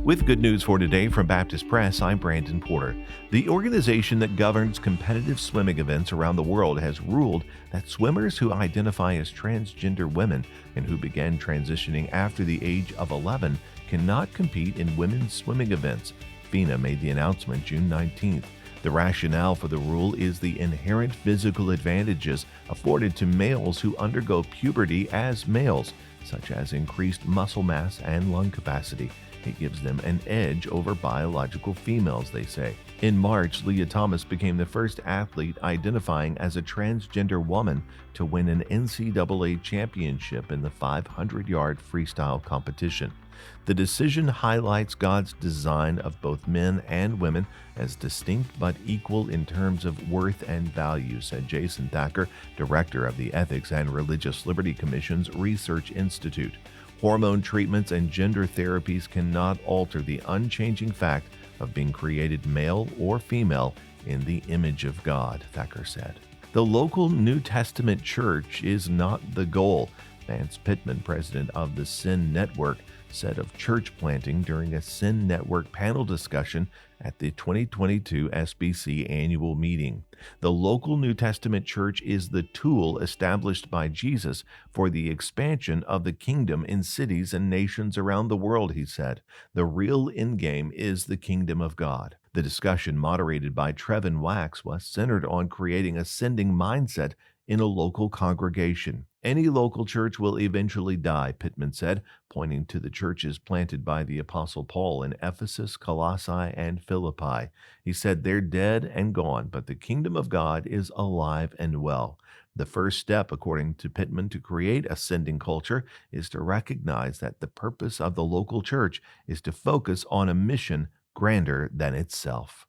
With good news for today from Baptist Press, I'm Brandon Porter. The organization that governs competitive swimming events around the world has ruled that swimmers who identify as transgender women and who began transitioning after the age of 11 cannot compete in women's swimming events. FINA made the announcement June 19th. The rationale for the rule is the inherent physical advantages afforded to males who undergo puberty as males, such as increased muscle mass and lung capacity. It gives them an edge over biological females, they say. In March, Leah Thomas became the first athlete identifying as a transgender woman to win an NCAA championship in the 500-yard freestyle competition. The decision highlights God's design of both men and women as distinct but equal in terms of worth and value, said Jason Thacker, director of the Ethics and Religious Liberty Commission's Research Institute. Hormone treatments and gender therapies cannot alter the unchanging fact of being created male or female in the image of God, Thacker said. The local New Testament church is not the goal, Vance Pitman, president of the Sin Network, said of church planting during a Sin Network panel discussion at the 2022 SBC Annual Meeting. The local New Testament church is the tool established by Jesus for the expansion of the kingdom in cities and nations around the world, he said. The real endgame is the kingdom of God. The discussion, moderated by Trevin Wax, was centered on creating a sending mindset in a local congregation. Any local church will eventually die, Pittman said, pointing to the churches planted by the Apostle Paul in Ephesus, Colossae, and Philippi. He said they're dead and gone, but the kingdom of God is alive and well. The first step, according to Pittman, to create a sending culture is to recognize that the purpose of the local church is to focus on a mission grander than itself.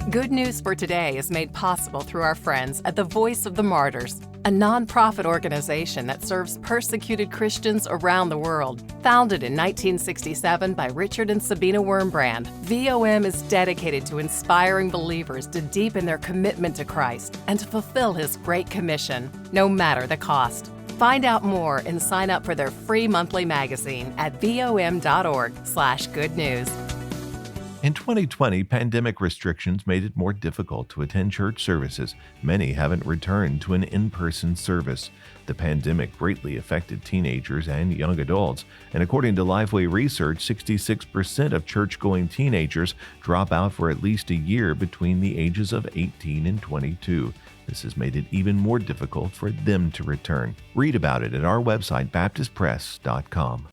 Good News for Today is made possible through our friends at the Voice of the Martyrs, a nonprofit organization that serves persecuted Christians around the world. Founded in 1967 by Richard and Sabina Wurmbrand, VOM is dedicated to inspiring believers to deepen their commitment to Christ and to fulfill His Great Commission, no matter the cost. Find out more and sign up for their free monthly magazine at vom.org/good news. In 2020, pandemic restrictions made it more difficult to attend church services. Many haven't returned to an in-person service. The pandemic greatly affected teenagers and young adults, and according to Lifeway research, 66% of church-going teenagers drop out for at least a year between the ages of 18 and 22. This has made it even more difficult for them to return. Read about it at our website, baptistpress.com.